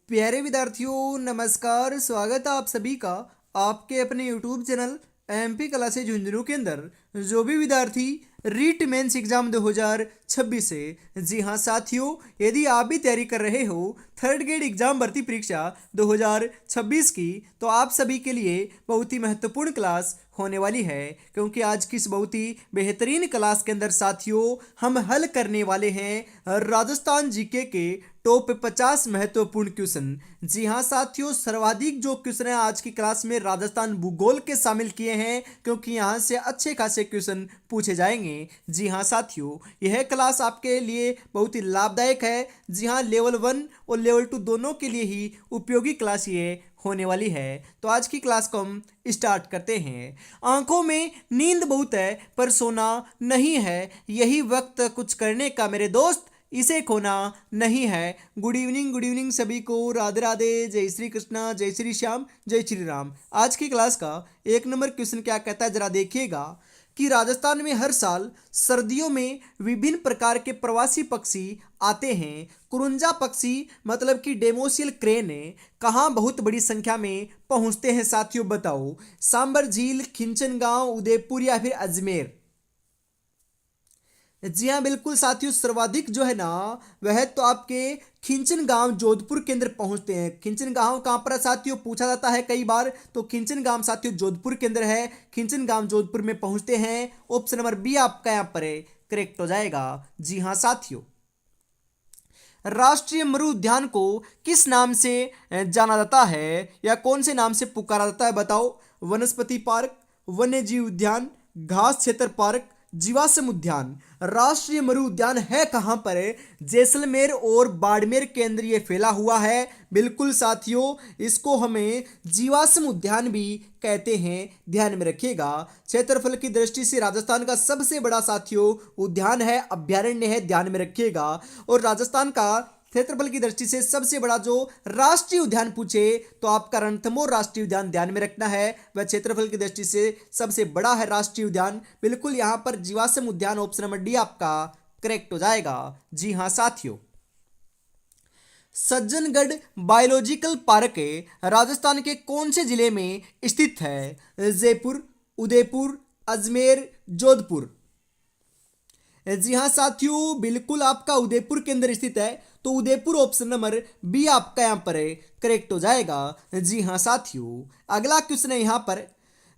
प्यारे विद्यार्थियों नमस्कार। स्वागत है आप सभी का आपके अपने YouTube channel MP classes Jhunjhunu के अंदर। जो भी विद्यार्थी रीट मेंस एग्जाम 2026 से, जी हाँ साथियों, यदि आप भी तैयारी कर रहे हो थर्ड ग्रेड एग्जाम भर्ती परीक्षा 2026 की, तो आप सभी के लिए बहुत ही महत्वपूर्ण क्लास होने वाली है। क्योंकि आज की इस बहुत ही बेहतरीन क्लास के अंदर साथियों हम हल करने वाले हैं राजस्थान जीके के टॉप 50 महत्वपूर्ण क्वेश्चन। जी हाँ साथियों, सर्वाधिक जो क्वेश्चन है आज की क्लास में राजस्थान भूगोल के शामिल किए हैं, क्योंकि यहाँ से अच्छे खासे क्वेश्चन पूछे जाएंगे। जी हाँ साथियों, यह क्लास आपके लिए बहुत ही लाभदायक है। जी हाँ, लेवल 1 और लेवल 2 दोनों के लिए ही उपयोगी क्लास ये होने वाली है। तो आज की क्लास को हम स्टार्ट करते हैं। आंखों में नींद बहुत है पर सोना नहीं है, यही वक्त कुछ करने का मेरे दोस्त, इसे खोना नहीं है। गुड इवनिंग सभी को। राधे राधे, जय श्री कृष्णा, जय श्री श्याम, जय श्री राम। आज की क्लास का एक नंबर क्वेश्चन क्या कहता है, जरा देखिएगा कि राजस्थान में हर साल सर्दियों में विभिन्न प्रकार के प्रवासी पक्षी आते हैं। कुरुंजा पक्षी मतलब कि डेमोसियल क्रेन कहाँ बहुत बड़ी संख्या में पहुंचते हैं साथियों, बताओ। सांबर झील, खिंचन गांव, उदयपुर या फिर अजमेर। जी हाँ बिल्कुल साथियों, सर्वाधिक जो है ना वह तो आपके खिंचन गांव जोधपुर के अंदर पहुंचते हैं। खिंचन गांव कहाँ पर है साथियों, पूछा जाता है कई बार। तो खिंचन गांव साथियों जोधपुर के अंदर है। खिंचन गांव जोधपुर में पहुंचते हैं। ऑप्शन नंबर बी आपका यहाँ पर है करेक्ट हो जाएगा। जी हाँ साथियों, राष्ट्रीय मरु उद्यान को किस नाम से जाना जाता है या कौन से नाम से पुकारा जाता है, बताओ। वनस्पति पार्क, वन्य जीव उद्यान, घास क्षेत्र पार्क, जीवाश्म उद्यान। राष्ट्रीय मरु उद्यान है कहां पर है, जैसलमेर और बाड़मेर के अंदर ये फैला हुआ है। बिल्कुल साथियों, इसको हमें जीवाश्म उद्यान भी कहते हैं, ध्यान में रखिएगा। क्षेत्रफल की दृष्टि से राजस्थान का सबसे बड़ा साथियों उद्यान है, अभ्यारण्य है, ध्यान में रखिएगा। और राजस्थान का क्षेत्रफल की दृष्टि से सबसे बड़ा जो राष्ट्रीय उद्यान पूछे तो आपका रणथंभौर राष्ट्रीय उद्यान ध्यान में रखना है। वह क्षेत्रफल की दृष्टि से सबसे बड़ा है राष्ट्रीय उद्यान। बिल्कुल यहां पर जीवाश्म उद्यान ऑप्शन नंबर डी आपका करेक्ट हो जाएगा। जी हां साथियों, सज्जनगढ़ बायोलॉजिकल पार्क राजस्थान के कौन से जिले में स्थित है, जयपुर, उदयपुर, अजमेर, जोधपुर। जी हाँ साथियों, बिल्कुल आपका उदयपुर के अंदर स्थित है। तो उदयपुर ऑप्शन नंबर बी आपका यहाँ पर है करेक्ट हो जाएगा। जी हाँ साथियों, अगला क्वेश्चन है यहाँ पर,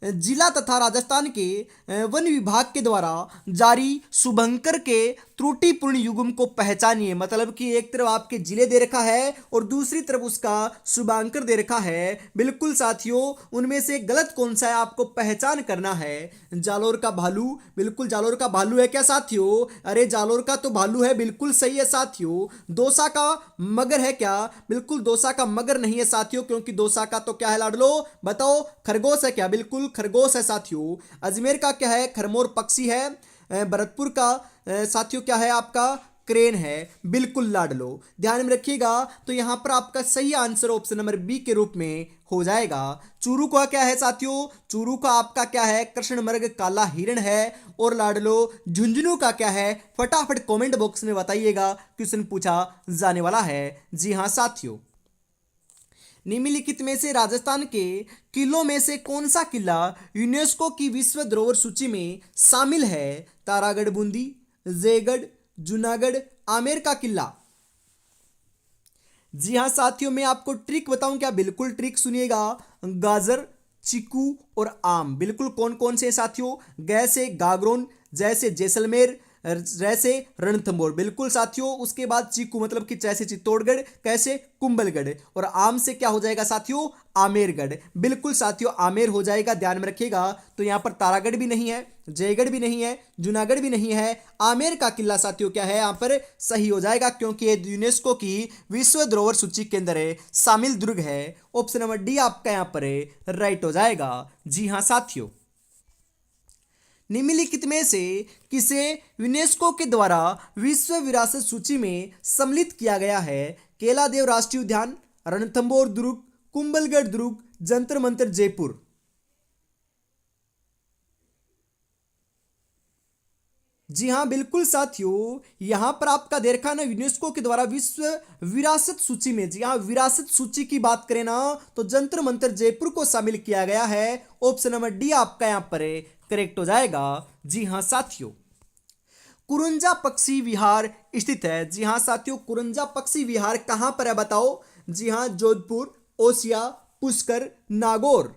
जिला तथा राजस्थान के वन विभाग के द्वारा जारी शुभंकर के त्रुटिपूर्ण युग्म को पहचानिए। मतलब कि एक तरफ आपके जिले दे रखा है और दूसरी तरफ उसका शुभांकर दे रखा है। बिल्कुल साथियों, उनमें से गलत कौन सा है आपको पहचान करना है। जालोर का भालू, बिल्कुल जालोर का भालू है क्या साथियों? अरे जालोर का तो भालू है, बिल्कुल सही है साथियों। दौसा का मगर है क्या? बिल्कुल दौसा का मगर नहीं है साथियों, क्योंकि दौसा का तो क्या है लाडलो, बताओ। खरगोश है क्या? बिल्कुल खरगोश है साथियों। अजमेर का क्या है? खरमोर पक्षी है। भरतपुर का साथियों क्या है आपका? क्रेन है। बिल्कुल लाडलो, ध्यान में रखिएगा। तो यहां पर आपका सही आंसर ऑप्शन नंबर बी के रूप में हो जाएगा। चूरू का क्या है साथियों? चूरू का आपका क्या है? कृष्ण मृग काला हिरण है। और लाडलो झुंझुनू का क्या है? फटाफट कमेंट बॉक्स में बताइएगा, क्वेश्चन पूछा जाने वाला है। जी हाँ साथियों, निम्नलिखित में से राजस्थान के किलों में से कौन सा किला यूनेस्को की विश्व धरोहर सूची में शामिल है? तारागढ़ बूंदी, जयगढ़, जूनागढ़, आमेर का किला। जी हाँ साथियों, मैं आपको ट्रिक बताऊं क्या? बिल्कुल ट्रिक सुनिएगा। गाजर, चीकू और आम, बिल्कुल कौन कौन से साथियों? गैसे गागरोन, जैसे जैसलमेर, जैसे रणथंभौर, बिल्कुल साथियों। उसके बाद चीकू मतलब कि जैसे चित्तौड़गढ़, कैसे कुंभलगढ़। और आम से क्या हो जाएगा साथियों? आमेरगढ़। बिल्कुल साथियों आमेर हो जाएगा, ध्यान में रखिएगा। तो यहां पर तारागढ़ भी नहीं है, जयगढ़ भी नहीं है, जूनागढ़ भी नहीं है। आमेर का किला साथियों क्या है यहां पर? सही हो जाएगा, क्योंकि ये यूनेस्को की विश्व धरोहर सूची के अंदर है, शामिल दुर्ग है। ऑप्शन नंबर डी आपका यहां पर है राइट हो जाएगा। जी हां साथियों, निम्नलिखित में से किसे यूनेस्को के द्वारा विश्व विरासत सूची में सम्मिलित किया गया है? केलादेव राष्ट्रीय उद्यान, रणथंभौर दुर्ग, कुंभलगढ़ दुर्ग, जंतर मंतर जयपुर। जी हाँ बिल्कुल साथियों, यहाँ पर आपका दे रखा है ना यूनेस्को के द्वारा विश्व विरासत सूची में। जी हाँ, विरासत सूची की बात करें ना तो जंतर मंतर जयपुर को शामिल किया गया है। ऑप्शन नंबर डी आपका यहाँ पर करेक्ट हो जाएगा। जी हाँ साथियों, कुरुंजा पक्षी विहार स्थित है। जी हाँ साथियों, कुरुंजा पक्षी विहार कहाँ पर है बताओ। जी हाँ, जोधपुर, ओसिया, पुष्कर, नागौर।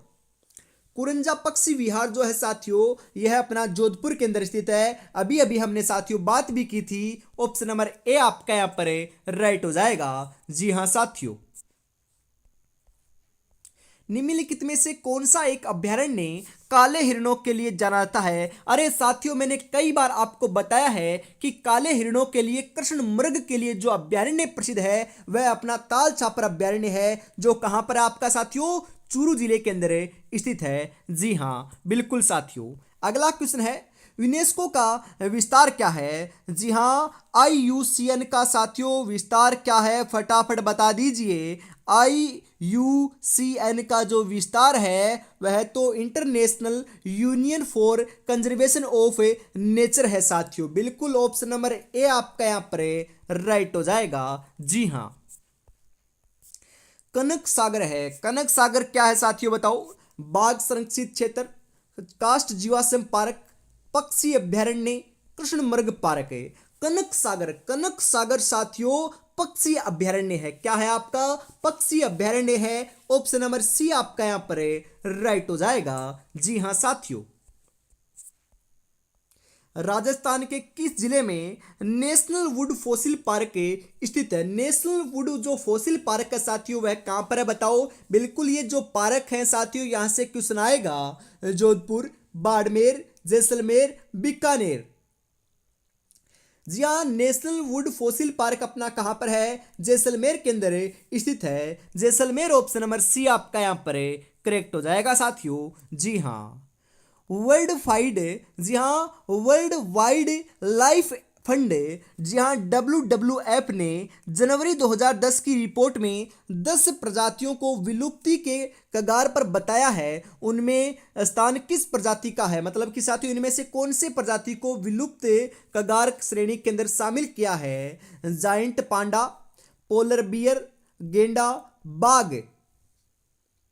कुरंजा पक्षी विहार जो है साथियों, यह अपना जोधपुर के अंदर स्थित है। अभी अभी हमने साथियों बात भी की थी। ऑप्शन नंबर ए आपका यहां पर राइट हो जाएगा। जी हां साथियों, निम्नलिखित में से कौन सा एक अभ्यारण्य काले हिरणों के लिए जाना जाता है। अरे साथियों, मैंने कई बार आपको बताया है कि काले हिरणों के लिए, कृष्ण मृग के लिए जो अभ्यारण्य प्रसिद्ध है वह अपना ताल छापर अभ्यारण्य है, जो कहां पर है आपका साथियों, चूरू जिले के अंदर स्थित है। जी हाँ बिल्कुल साथियों। अगला क्वेश्चन है, यूनेस्को का विस्तार क्या है। जी हाँ, IUCN का साथियों विस्तार क्या है, फटाफट बता दीजिए। IUCN का जो विस्तार है वह तो international union for conservation of nature है साथियों। बिल्कुल ऑप्शन नंबर ए आपका यहाँ पर राइट हो जाएगा। जी हाँ, कनक सागर है। कनक सागर क्या है साथियों बताओ। बाघ संरक्षित क्षेत्र, कास्ट जीवाश्म पार्क, पक्षी अभ्यारण्य, कृष्ण मृग पार्क है। कनक सागर, कनक सागर साथियों पक्षी अभ्यारण्य है। क्या है आपका, पक्षी अभ्यारण्य है। ऑप्शन नंबर सी आपका यहां पर राइट हो जाएगा। जी हां साथियों, राजस्थान के किस जिले में नेशनल वुड फॉसिल पार्क स्थित है। नेशनल वुड जो फॉसिल पार्क है साथियों वह कहां पर है बताओ। बिल्कुल ये जो पार्क है साथियों, यहां से क्वेश्चन आएगा। जोधपुर, बाड़मेर, जैसलमेर, बीकानेर। जी हाँ, नेशनल वुड फॉसिल पार्क अपना कहां पर है, जैसलमेर के अंदर स्थित है। जैसलमेर ऑप्शन नंबर सी आपका यहां पर करेक्ट हो जाएगा साथियों। जी हाँ, वर्ल्ड फाइड, जी हाँ वर्ल्ड वाइड लाइफ फंड, जी हाँ WWF ने जनवरी 2010 की रिपोर्ट में 10 प्रजातियों को विलुप्ति के कगार पर बताया है। उनमें स्थान किस प्रजाति का है, मतलब कि साथियों इनमें से कौन से प्रजाति को विलुप्त कगार श्रेणी के अंदर शामिल किया है। जाइंट पांडा, पोलर बियर, गेंडा, बाघ।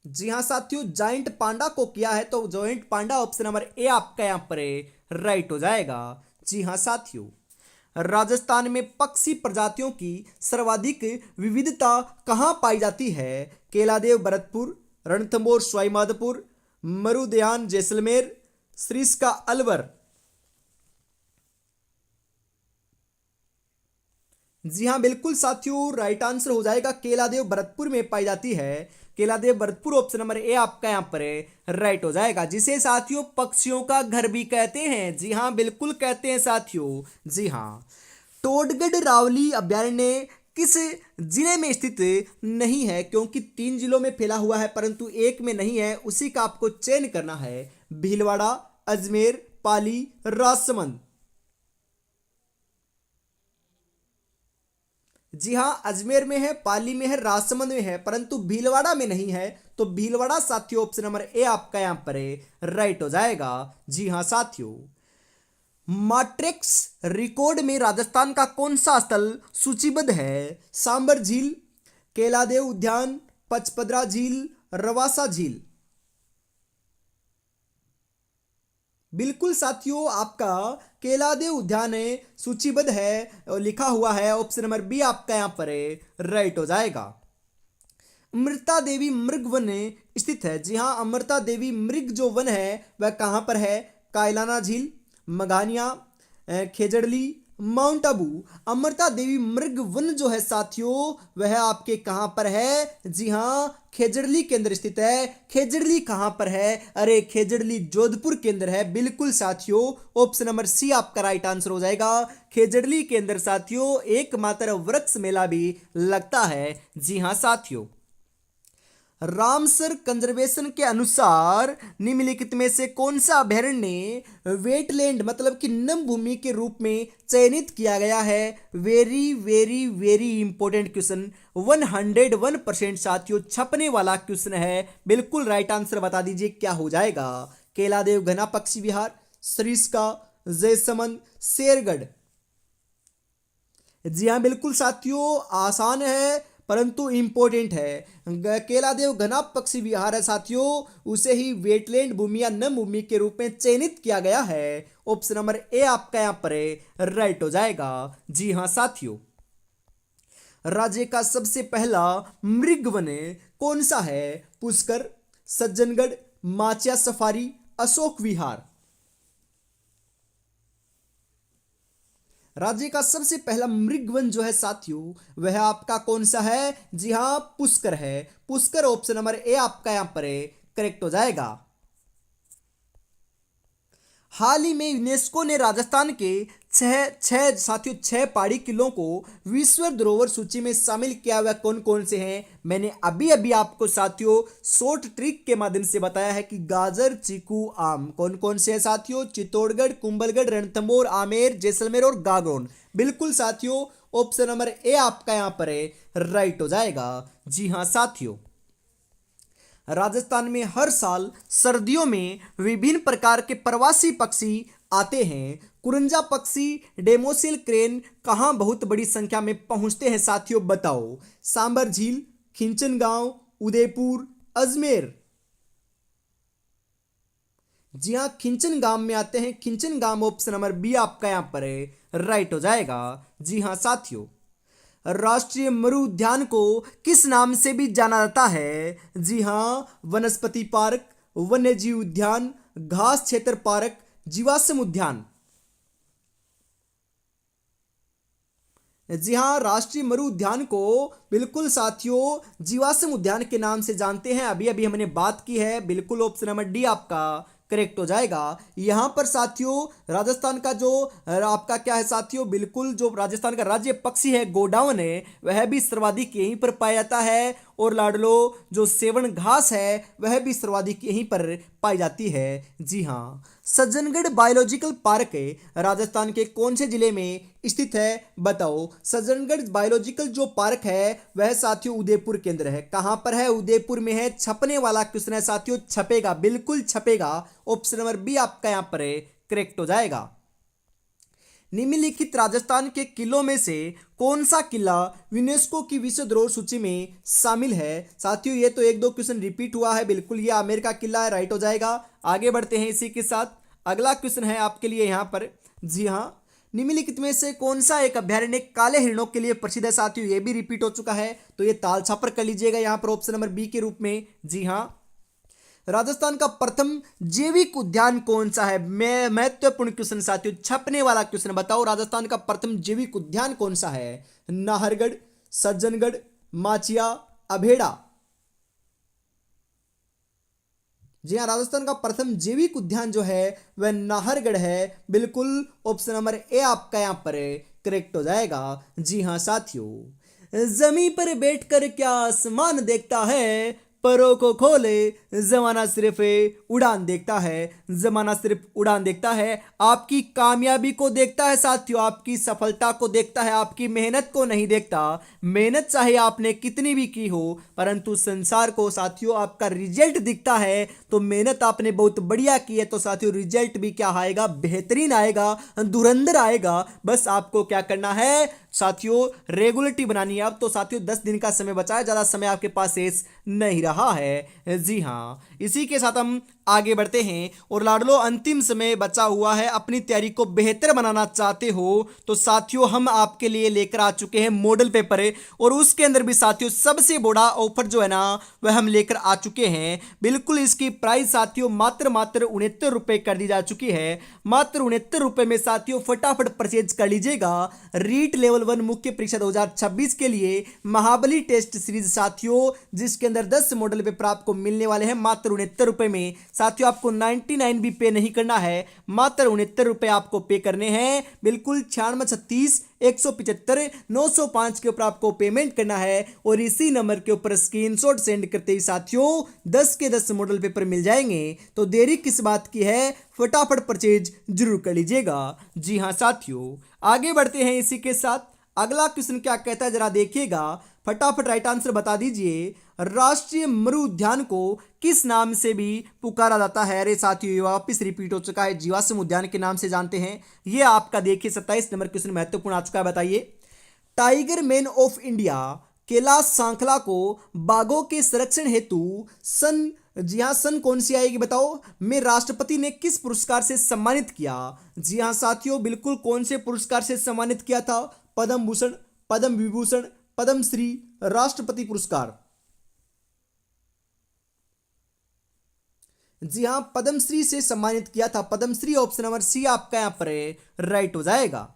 जी हाँ साथियों, जाइंट पांडा को किया है, तो giant panda option number A आपका यहां पर राइट हो जाएगा। जी हाँ साथियों, राजस्थान में पक्षी प्रजातियों की सर्वाधिक विविधता कहाँ पाई जाती है। केलादेव भरतपुर, रणथंभौर सवाईमाधोपुर, मरुदयान जैसलमेर, सरिस्का अलवर। जी हाँ बिल्कुल साथियों, राइट आंसर हो जाएगा केलादेव भरतपुर में पाई जाती है। केलादेव भरतपुर ऑप्शन नंबर ए आपका यहाँ पर राइट हो जाएगा, जिसे साथियों पक्षियों का घर भी कहते हैं। जी हाँ बिल्कुल कहते हैं साथियों। जी हाँ, टोडगढ़ रावली अभ्यारण्य किस जिले में स्थित नहीं है, क्योंकि 3 जिलों में फैला हुआ है परंतु एक में नहीं है, उसी का आपको चयन करना है। भीलवाड़ा, अजमेर, पाली, राजसमंद। जी हाँ, अजमेर में है, पाली में है, राजसमंद में है, परंतु भीलवाड़ा में नहीं है। तो भीलवाड़ा साथियों ऑप्शन नंबर ए आपका यहां पर राइट हो जाएगा। जी हाँ साथियों, मैट्रिक्स रिकॉर्ड में राजस्थान का कौन सा स्थल सूचीबद्ध है। सांबर झील, केलादेव उद्यान, पचपदरा झील, रवासा झील। बिल्कुल साथियों, आपका केलादेव उद्यान सूचीबद्ध है और लिखा हुआ है। ऑप्शन नंबर बी आपका यहां पर राइट हो जाएगा। अमृता देवी मृग वन स्थित है। जी हाँ, अमृता देवी मृग जो वन है वह कहां पर है। कायलाना झील, मघानिया, खेजड़ली, माउंट आबू। अमृता देवी मृग वन जो है साथियों वह आपके कहां पर है। जी हाँ, खेजड़ली के अंदर स्थित है। खेजड़ली कहां पर है, अरे खेजड़ली जोधपुर के अंदर है। बिल्कुल साथियों, ऑप्शन नंबर सी आपका राइट आंसर हो जाएगा। खेजड़ली के अंदर साथियों एकमात्र वृक्ष मेला भी लगता है। जी हाँ साथियों, रामसर कंजर्वेशन के अनुसार निम्नलिखित में से कौन सा अभयारण्य वेटलैंड मतलब कि नम भूमि के रूप में चयनित किया गया है। Very very very important question, 101% साथियों छपने वाला क्वेश्चन है। बिल्कुल राइट आंसर बता दीजिए क्या हो जाएगा। केलादेव घना पक्षी विहार, सरिस्का जयसमंद, शेरगढ़। जी हाँ बिल्कुल साथियों, आसान है परंतु इंपॉर्टेंट है। केलादेव घना पक्षी विहार है साथियों, उसे ही वेटलैंड भूमि या नम भूमि के रूप में चयनित किया गया है। ऑप्शन नंबर ए आपका यहाँ पर राइट हो जाएगा। जी हाँ साथियों, राज्य का सबसे पहला मृगवन कौन सा है? पुष्कर, सज्जनगढ़, माचिया सफारी, अशोक विहार। राज्य का सबसे पहला मृगवन जो है साथियों वह आपका कौन सा है? जी हां पुष्कर है। पुष्कर ऑप्शन नंबर ए आपका यहां पर करेक्ट हो जाएगा। हाल ही में यूनेस्को ने राजस्थान के छह पहाड़ी किलों को विश्व धरोहर सूची में शामिल किया हुआ कौन कौन से हैं? मैंने अभी अभी आपको साथियों शॉर्ट ट्रिक के माध्यम से बताया है कि गाजर, चीकू, आम कौन कौन से हैं साथियों? चित्तौड़गढ़, कुंभलगढ़, रणथंभौर, आमेर, जैसलमेर और गागरोन। बिल्कुल साथियों, ऑप्शन नंबर ए आपका यहां पर राइट हो जाएगा। जी हां साथियों, राजस्थान में हर साल सर्दियों में विभिन्न प्रकार के प्रवासी पक्षी आते हैं। कुरंजा पक्षी, डेमोसिल क्रेन कहां बहुत बड़ी संख्या में पहुंचते हैं साथियों? बताओ। सांबर झील, खिंचन गांव, उदयपुर, अजमेर। जी हां खिंचन गांव में आते हैं। खिंचन गांव ऑप्शन नंबर बी आपका यहां पर राइट हो जाएगा। जी हां साथियों, राष्ट्रीय मरु उद्यान को किस नाम से भी जाना जाता है? जी हां वनस्पति पार्क, वन्यजीव उद्यान, घास क्षेत्र पार्क, जीवाश्म उद्यान। जी हां राष्ट्रीय मरु उद्यान को बिल्कुल साथियों जीवाश्म उद्यान के नाम से जानते हैं। अभी अभी हमने बात की है। बिल्कुल ऑप्शन नंबर डी आपका करेक्ट हो जाएगा। यहां पर साथियों राजस्थान का जो आपका क्या है साथियों, बिल्कुल जो राजस्थान का राज्य पक्षी है गोडाउन है वह भी सर्वाधिक यहीं पर पाया जाता है। और लाडलो जो सेवन घास है वह भी सर्वाधिक यहीं पर पाई जाती है। जी हाँ, सज्जनगढ़ बायोलॉजिकल पार्क राजस्थान के कौन से जिले में स्थित है? बताओ। सज्जनगढ़ बायोलॉजिकल जो पार्क है वह साथियों उदयपुर के अंदर है। कहां पर है? उदयपुर में है। छपने वाला क्वेश्चन है साथियों, छपेगा, बिल्कुल छपेगा। ऑप्शन नंबर बी आपका यहां पर करेक्ट हो जाएगा। निम्नलिखित राजस्थान के किलों में से कौन सा किला यूनेस्को की विश्व धरोहर सूची में शामिल है? साथियों ये तो एक दो क्वेश्चन रिपीट हुआ है। बिल्कुल ये आमेर का किला है, राइट हो जाएगा। आगे बढ़ते हैं इसी के साथ। अगला क्वेश्चन है आपके लिए यहां पर। जी हां, निम्नलिखित में से कौन सा एक अभ्यारण्य काले हिरणों के लिए प्रसिद्ध है? साथियों ये भी रिपीट हो चुका है, तो ये ताल छापर कर लीजिएगा यहां पर ऑप्शन नंबर बी के रूप में। जी हां, राजस्थान का प्रथम जैविक उद्यान कौन सा है? मैं महत्वपूर्ण क्वेश्चन साथियों, छपने वाला क्वेश्चन। बताओ राजस्थान का प्रथम जैविक उद्यान कौन सा है? नाहरगढ़, सज्जनगढ़, माचिया, अभेड़ा। जी हाँ, राजस्थान का प्रथम जैविक उद्यान जो है वह नाहरगढ़ है। बिल्कुल ऑप्शन नंबर ए आपका यहां पर करेक्ट हो जाएगा। जी हाँ साथियों, जमीन पर बैठकर क्या आसमान देखता है? परों को खोले, जमाना सिर्फ उड़ान देखता है। जमाना सिर्फ उड़ान देखता है। आपकी कामयाबी को देखता है साथियों, आपकी सफलता को देखता है, आपकी मेहनत को नहीं देखता। मेहनत चाहे आपने कितनी भी की हो, परंतु संसार को साथियों आपका रिजल्ट दिखता है। तो मेहनत आपने बहुत बढ़िया की है तो साथियों रिजल्ट भी क्या आएगा? बेहतरीन आएगा, धुरंधर आएगा। बस आपको क्या करना है साथियों? रेगुलरिटी बनानी है। अब तो साथियों 10 दिन का समय बचा है, ज्यादा समय आपके पास शेष नहीं रहा है। जी हाँ, इसी के साथ हम आगे बढ़ते हैं। और लाडलो अंतिम समय बचा हुआ है, अपनी तैयारी को बेहतर बनाना चाहते हो तो साथियों हम आपके लिए लेकर आ चुके हैं मॉडल पेपर। और उसके अंदर भी साथियों सबसे बड़ा ऑफर जो है ना वह हम लेकर आ चुके हैं। बिल्कुल इसकी प्राइस साथियों मात्र 69 रुपए कर दी जा चुकी है। मात्र 69 रुपए में साथियों फटाफट परचेज कर लीजिएगा। रीट लेवल 1 मुख्य परीक्षा 2026 के लिए महाबली टेस्ट सीरीज साथियों, जिसके अंदर 10 मॉडल पेपर आपको मिलने वाले हैं मात्र 69 रुपए में। साथियों आपको 99 भी पे नहीं करना है, मात्र 69 रुपए आपको पे करने हैं। बिल्कुल 9636 175 905 के ऊपर आपको पेमेंट करना है। और इसी नंबर के ऊपर स्क्रीनशॉट सेंड करते ही साथियों 10 के 10 मॉडल पेपर मिल जाएंगे। तो देरी किस बात की है, फटाफट परचेज जरूर कर लीजिएगा। जी हाँ साथियों, आगे बढ़ते हैं इसी के साथ। अगला क्वेश्चन क्या कहता है जरा देखिएगा। फटाफट राइट आंसर बता दीजिए। राष्ट्रीय मरु उद्यान को किस नाम से भी पुकारा जाता है? अरे साथियों, ये वापिस रिपीट हो चुका है, जीवाश्म उद्यान के नाम से जानते हैं। ये आपका देखिए 27 नंबर क्वेश्चन महत्वपूर्ण आ चुका है, बताइए। Tiger man of India Kailash Sankhla को बाघों के संरक्षण हेतु सन, जी हाँ, सन कौन सी आएगी बताओ, में राष्ट्रपति ने किस पुरस्कार से सम्मानित किया? जी हाँ साथियों, बिल्कुल कौन से पुरस्कार से सम्मानित किया था? पद्म भूषण, पद्म विभूषण, पद्मश्री, राष्ट्रपति पुरस्कार। जी हाँ, पद्मश्री से सम्मानित किया था, पद्मश्री। ऑप्शन नंबर सी आपका यहां पर राइट हो जाएगा।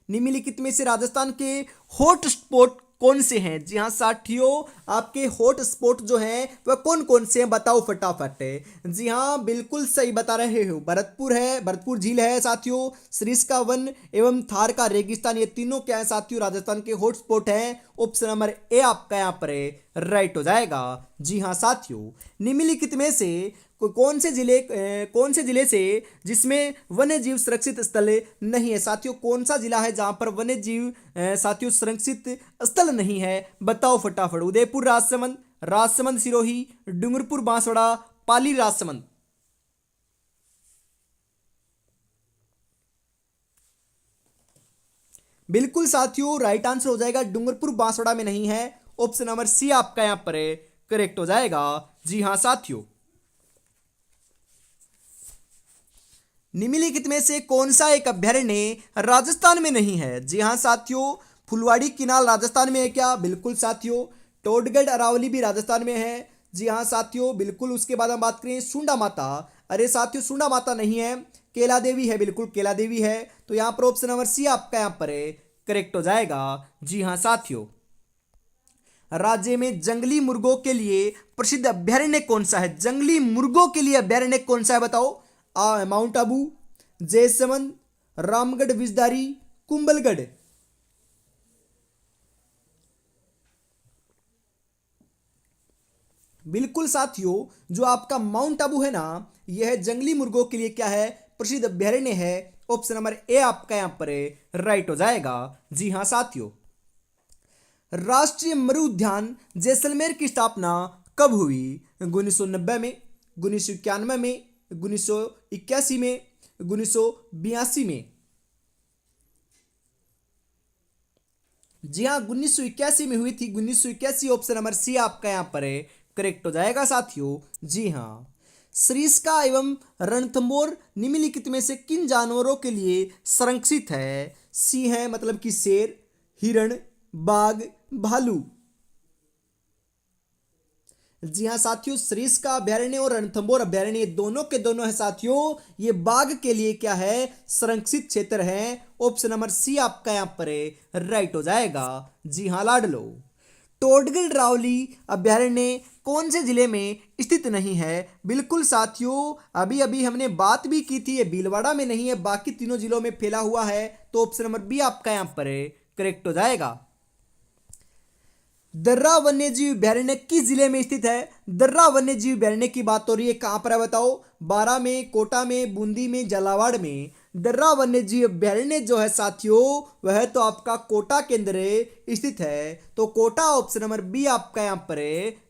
निम्नलिखित में से राजस्थान के हॉट स्पॉट कौन से हैं? जी हाँ साथियों, आपके हॉट स्पॉट जो हैं वह कौन कौन से हैं बताओ फटाफट। जी हाँ, बिल्कुल सही बता रहे हो। भरतपुर है, भरतपुर झील है साथियों, सरिस्का वन एवं थार का रेगिस्तान, ये तीनों क्या है साथियों, राजस्थान के हॉट स्पॉट हैं। ऑप्शन नंबर ए आपका यहाँ पर राइट हो जाएगा। जी हाँ साथियों, निम्नलिखित में से कौन से जिले से जिसमें वन्य जीव सुरक्षित स्थल नहीं है? साथियों, कौन सा जिला है जहां पर वन्य जीव साथियों सुरक्षित स्थल नहीं है? बताओ फटाफट। उदयपुर राजसमंद, राजसमंद सिरोही, डूंगरपुर बांसवाड़ा, पाली राजसमंद। बिल्कुल साथियों, राइट आंसर हो जाएगा डूंगरपुर बांसवाड़ा में नहीं है। ऑप्शन नंबर सी आपका यहां पर करेक्ट हो जाएगा। जी हाँ साथियों, निम्नलिखित में से कौन सा एक अभ्यारण्य राजस्थान में नहीं है? जी हाँ साथियों, फुलवाड़ी किनाल राजस्थान में है क्या? बिल्कुल साथियों। टोडगढ़ अरावली भी राजस्थान में है। जी हाँ साथियों, बिल्कुल। उसके बाद हम बात करें सुंडा माता, अरे साथियों सुंडा माता नहीं है, केला देवी है, बिल्कुल केला देवी है। तो यहाँ पर ऑप्शन नंबर सी आपका यहाँ पर करेक्ट हो जाएगा। जी हाँ साथियों, राज्य में जंगली मुर्गों के लिए प्रसिद्ध अभ्यारण्य कौन सा है? जंगली मुर्गों के लिए अभ्यारण्य कौन सा है बताओ? माउंट आबू, जयसमंद, रामगढ़ विजदारी, कुंभलगढ़। बिल्कुल साथियों, जो आपका माउंट आबू है ना, यह है जंगली मुर्गों के लिए क्या है, प्रसिद्ध अभ्यारण्य है। ऑप्शन नंबर ए आपका यहां पर राइट हो जाएगा। जी हाँ साथियों, राष्ट्रीय मरु उद्यान जैसलमेर की स्थापना कब हुई? 1990 में, 1991 में, 1981 में, 1982 में। जी हाँ, 1981 में हुई थी, 1981। ऑप्शन नंबर सी आपका यहां पर करेक्ट हो जाएगा साथियों। जी हाँ, सरिस्का एवं रणथंभौर निम्नलिखित में से किन जानवरों के लिए संरक्षित है? सी है मतलब कि शेर, हिरण, बाघ, भालू। जी हाँ साथियों, सरिस्का अभ्यारण्य और रणथंभौर अभ्यारण्य दोनों के दोनों है साथियों, ये बाघ के लिए क्या है, संरक्षित क्षेत्र है। ऑप्शन नंबर सी आपका यहां पर राइट हो जाएगा। जी हाँ लाडलो, टोडगढ़ रावली अभ्यारण्य कौन से जिले में स्थित नहीं है? बिल्कुल साथियों, अभी अभी हमने बात भी की थी, ये भीलवाड़ा में नहीं है, बाकी तीनों जिलों में फैला हुआ है। तो ऑप्शन नंबर बी आपका यहां पर करेक्ट हो जाएगा। दर्रा वन्यजीव अभ्यारण्य किस जिले में स्थित है? दर्रा वन्यजीव अभ्यारण्य की बात हो रही है, कहां पर है बताओ? बारा में, कोटा में, बूंदी में, झालावाड़ में। दर्रा वन्यजीव अभ्यारण्य जो है साथियों, वह तो आपका कोटा के अंदर स्थित है। तो कोटा ऑप्शन नंबर बी आपका यहां पर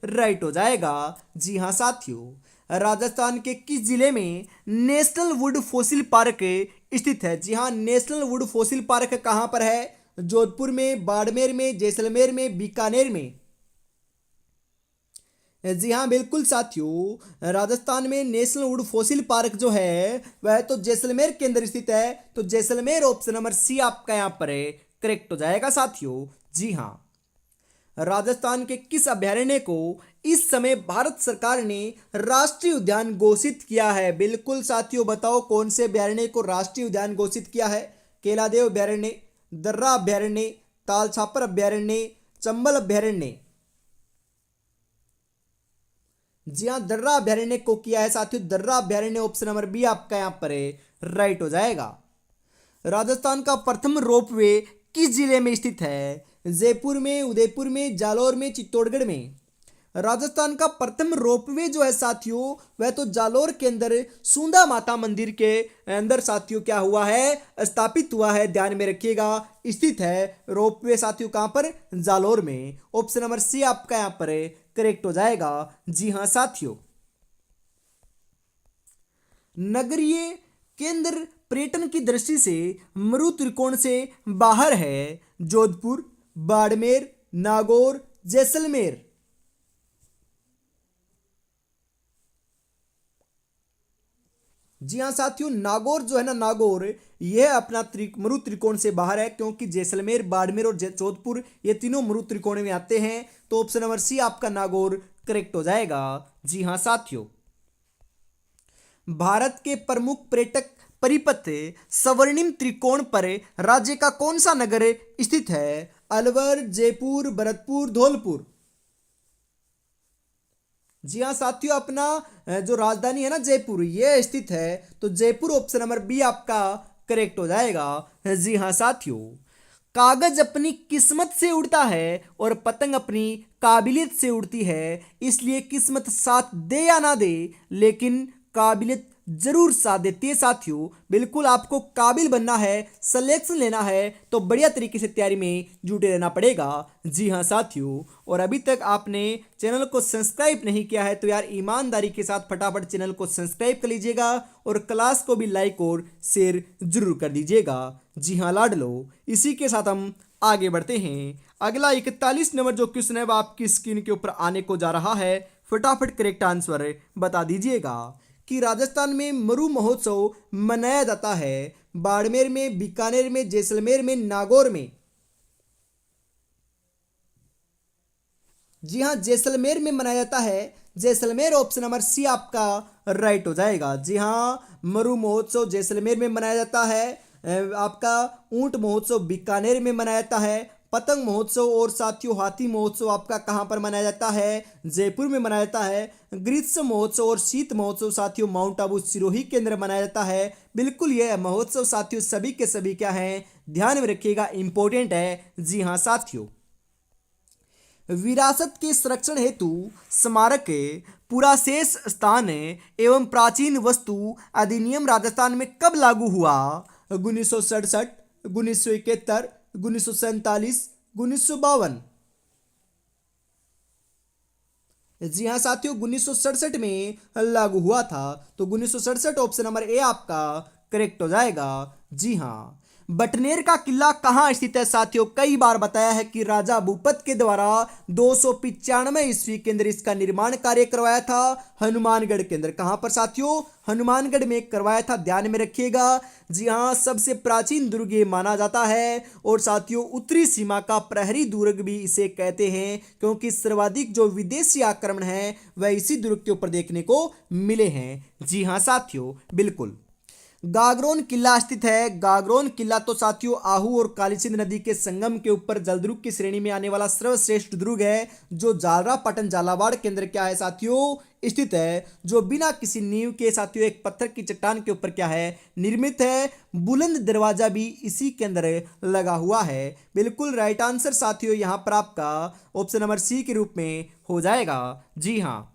राइट हो जाएगा। जी हाँ साथियों, राजस्थान के किस जिले में नेशनल वुड फॉसिल पार्क स्थित है? जी हाँ, नेशनल वुड फॉसिल पार्क कहां पर है? जोधपुर में, बाड़मेर में, जैसलमेर में, बीकानेर में। जी हाँ बिल्कुल साथियों, राजस्थान में नेशनल वुड फॉसिल पार्क जो है वह तो जैसलमेर के अंदर स्थित है। तो जैसलमेर ऑप्शन नंबर सी आपका यहां पर करेक्ट हो जाएगा साथियों। जी हाँ, राजस्थान के किस अभ्यारण्य को इस समय भारत सरकार ने राष्ट्रीय उद्यान घोषित किया है? बिल्कुल साथियों, बताओ कौन से अभ्यारण्य को राष्ट्रीय उद्यान घोषित किया है? केलादेव अभ्यारण्य, दर्रा अभ्यारण्य, ताल छापर अभ्यारण्य, चंबल अभ्यारण्य। जी हाँ, दर्रा अभ्यारण्य को किया है साथियों, दर्रा अभ्यारण्य। ऑप्शन नंबर बी आपका यहां पर राइट हो जाएगा। राजस्थान का प्रथम रोपवे किस जिले में स्थित है? जयपुर में, उदयपुर में, जालौर में, चित्तौड़गढ़ में। राजस्थान का प्रथम रोपवे जो है साथियों वह तो जालोर के अंदर सूंदा माता मंदिर के अंदर साथियों क्या हुआ है, स्थापित हुआ है। ध्यान में रखिएगा, स्थित है रोपवे साथियों कहां पर, जालोर में। ऑप्शन नंबर सी आपका यहां पर करेक्ट हो जाएगा। जी हां साथियों, नगरीय केंद्र पर्यटन की दृष्टि से मरु त्रिकोण से बाहर है। जोधपुर, बाड़मेर, नागौर, जैसलमेर। जी हाँ साथियों, नागौर जो है ना, नागौर यह अपना मरु त्रिकोण से बाहर है, क्योंकि जैसलमेर, बाड़मेर और जोधपुर ये तीनों मरु त्रिकोण में आते हैं। तो ऑप्शन नंबर सी आपका नागौर करेक्ट हो जाएगा। जी हाँ साथियों, भारत के प्रमुख पर्यटक परिपथ स्वर्णिम त्रिकोण पर राज्य का कौन सा नगर स्थित है? अलवर, जयपुर, भरतपुर, धौलपुर। जी हाँ साथियों, अपना जो राजधानी है ना जयपुर, ये स्थित है। तो जयपुर ऑप्शन नंबर बी आपका करेक्ट हो जाएगा। जी हाँ साथियों, कागज अपनी किस्मत से उड़ता है और पतंग अपनी काबिलियत से उड़ती है। इसलिए किस्मत साथ दे या ना दे, लेकिन काबिलियत जरूर साथ देती है साथियों। बिल्कुल आपको काबिल बनना है, सिलेक्शन लेना है, तो बढ़िया तरीके से तैयारी में जुटे रहना पड़ेगा। जी हाँ साथियों, और अभी तक आपने चैनल को सब्सक्राइब नहीं किया है तो यार ईमानदारी के साथ फटाफट चैनल को सब्सक्राइब कर लीजिएगा और क्लास को भी लाइक और शेयर जरूर कर दीजिएगा। जी हाँ लाडलो, इसी के साथ हम आगे बढ़ते हैं। अगला 41 नंबर जो क्वेश्चन है वह आपकी स्क्रीन के ऊपर आने को जा रहा है। फटाफट करेक्ट आंसर बता दीजिएगा कि राजस्थान में मरु महोत्सव मनाया जाता है। बाड़मेर में, बीकानेर में, जैसलमेर में, नागौर में। जी हाँ, जैसलमेर में मनाया जाता है। जैसलमेर ऑप्शन नंबर सी आपका राइट हो जाएगा। जी हाँ, मरु महोत्सव जैसलमेर में मनाया जाता है। आपका ऊंट महोत्सव बीकानेर में मनाया जाता है। पतंग महोत्सव और साथियों हाथी महोत्सव आपका कहाँ पर मनाया जाता है? जयपुर में मनाया जाता है। ग्रीष्म महोत्सव और शीत महोत्सव साथियों माउंट आबू सिरोही के अंदर मनाया जाता है। बिल्कुल यह महोत्सव साथियों सभी के सभी क्या हैं, ध्यान में रखिएगा, इंपॉर्टेंट है। जी हाँ साथियों, विरासत के संरक्षण हेतु स्मारक, पुराशेष स्थान एवं प्राचीन वस्तु अधिनियम राजस्थान में कब लागू हुआ? 1967, 1971, 1947, 1952। जी हाँ साथियों, 1967 में लागू हुआ था। तो 1967 ऑप्शन नंबर ए आपका करेक्ट हो जाएगा। जी हाँ, बटनेर का किला कहाँ स्थित है साथियों? कई बार बताया है कि राजा भूपत के द्वारा 295 ईस्वी के अंदर इसका निर्माण कार्य करवाया था। हनुमानगढ़ के अंदर। कहाँ पर साथियों? हनुमानगढ़ में करवाया था, ध्यान में रखिएगा। जी हाँ, सबसे प्राचीन दुर्ग ये माना जाता है। और साथियों उत्तरी सीमा का प्रहरी दुर्ग भी इसे कहते हैं, क्योंकि सर्वाधिक जो विदेशी आक्रमण है वह इसी दुर्ग के ऊपर देखने को मिले हैं। जी हाँ साथियों, बिल्कुल। गागरोन किला स्थित है। गागरोन किला तो साथियों आहू और काली सिंध नदी के संगम के ऊपर जलदुर्ग की श्रेणी में आने वाला सर्वश्रेष्ठ दुर्ग है, जो जालरा पाटन झालावाड़ के अंदर क्या है साथियों स्थित है, जो बिना किसी नींव के साथियों एक पत्थर की चट्टान के ऊपर क्या है निर्मित है। बुलंद दरवाजा भी इसी के अंदर लगा हुआ है। बिल्कुल राइट आंसर साथियों यहाँ पर आपका ऑप्शन नंबर सी के रूप में हो जाएगा। जी हाँ,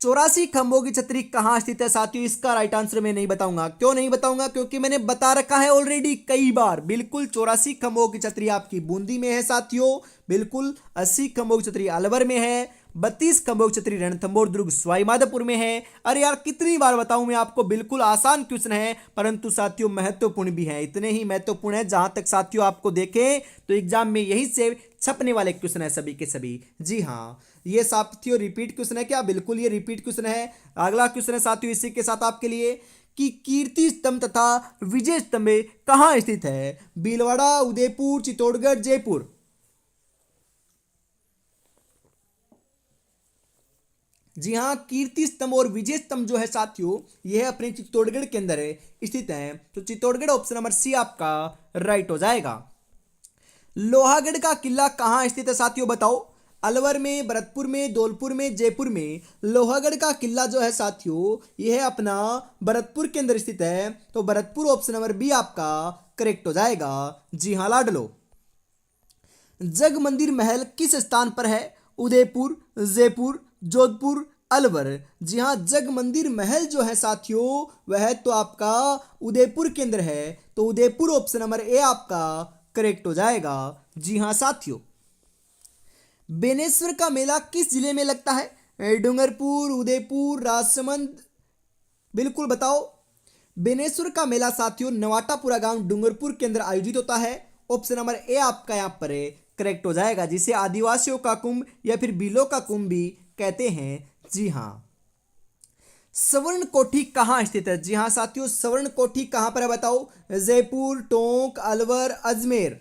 84 खंभों की छतरी कहाँ स्थित है साथियों? इसका राइट आंसर मैं नहीं बताऊंगा। क्यों नहीं बताऊंगा? क्योंकि मैंने बता रखा है ऑलरेडी कई बार। बिल्कुल 84 खंभों की छतरी आपकी बूंदी में है साथियों। बिल्कुल 80 खंभों की छतरी अलवर में है। 32 खंभों की छतरी रणथंभौर दुर्ग सवाईमाधोपुर में है। अरे यार कितनी बार बताऊं मैं आपको, बिल्कुल आसान क्वेश्चन है, परंतु साथियों महत्वपूर्ण भी है। इतने ही महत्वपूर्ण है जहां तक साथियों आपको देखें तो एग्जाम में यही से छपने वाले क्वेश्चन है सभी के सभी। जी हाँ, ये साथियों रिपीट क्वेश्चन है क्या? बिल्कुल ये रिपीट क्वेश्चन है। अगला क्वेश्चन है साथियों इसी के साथ आपके लिए कि कीर्ति स्तंभ तथा विजय स्तंभ कहाँ स्थित है? भीलवाड़ा, उदयपुर, चित्तौड़गढ़, जयपुर। जी हाँ, कीर्ति स्तंभ और विजय स्तंभ जो है साथियों यह अपने चित्तौड़गढ़ के अंदर स्थित है। तो चित्तौड़गढ़ ऑप्शन नंबर सी आपका राइट हो जाएगा। लोहागढ़ का किला कहाँ स्थित है साथियों बताओ? अलवर में, भरतपुर में, धौलपुर में, जयपुर में। लोहागढ़ का किला जो है साथियों यह अपना भरतपुर के अंदर स्थित है। तो भरतपुर ऑप्शन नंबर बी आपका करेक्ट हो जाएगा। जी हाँ लाडलो, जग मंदिर महल किस स्थान पर है? उदयपुर, जयपुर, जोधपुर, अलवर। जी हाँ, जग मंदिर महल जो है साथियों वह तो आपका उदयपुर के अंदर है, तो उदयपुर ऑप्शन नंबर ए आपका करेक्ट हो जाएगा। जी हाँ साथियों, बेनेश्वर का मेला किस जिले में लगता है? डूंगरपुर, उदयपुर, राजसमंद, बिल्कुल बताओ। बेनेश्वर का मेला साथियों नवाटापुरा गांव डूंगरपुर के अंदर आयोजित होता है। ऑप्शन नंबर ए आपका यहाँ पर करेक्ट हो जाएगा, जिसे आदिवासियों का कुंभ या फिर बीलों का कुंभ भी कहते हैं। जी हाँ, स्वर्ण कोठी कहाँ स्थित है? जी हाँ साथियों, स्वर्ण कोठी कहाँ पर है बताओ? जयपुर, टोंक, अलवर, अजमेर।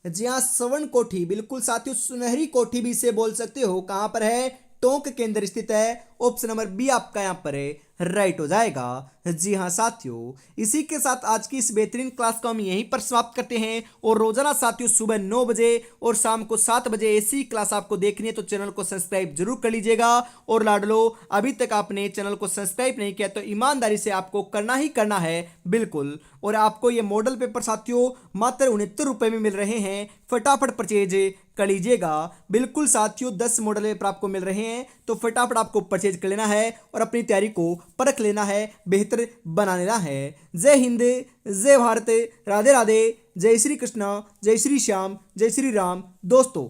जी हाँ, स्वर्ण कोठी, बिल्कुल साथियों, सुनहरी कोठी भी इसे बोल सकते हो। कहां पर है? टोंक के अंदर स्थित है। ऑप्शन नंबर बी आपका यहां पर राइट हो जाएगा। जी हाँ साथियों, इसी के साथ आज की इस बेहतरीन क्लास को हम यहीं पर समाप्त करते हैं। और रोजाना साथियों सुबह 9 बजे और शाम को 7 बजे ऐसी क्लास आपको देखनी है तो चैनल को सब्सक्राइब जरूर कर लीजिएगा। और लाडलो, अभी तक आपने चैनल को सब्सक्राइब नहीं किया तो ईमानदारी से आपको करना ही करना है, बिल्कुल। और आपको ये मॉडल पेपर साथियों मात्र 69 रुपये में मिल रहे हैं, फटाफट परचेज कर लीजिएगा। बिल्कुल साथियों, 10 मॉडल पेपर आपको मिल रहे हैं तो फटाफट आपको परचेज कर लेना है और अपनी तैयारी को परख लेना है, बेहतर बना लेना है। जय हिंद, जय भारत, राधे राधे, जय श्री कृष्णा, जय श्री श्याम, जय श्री राम दोस्तों।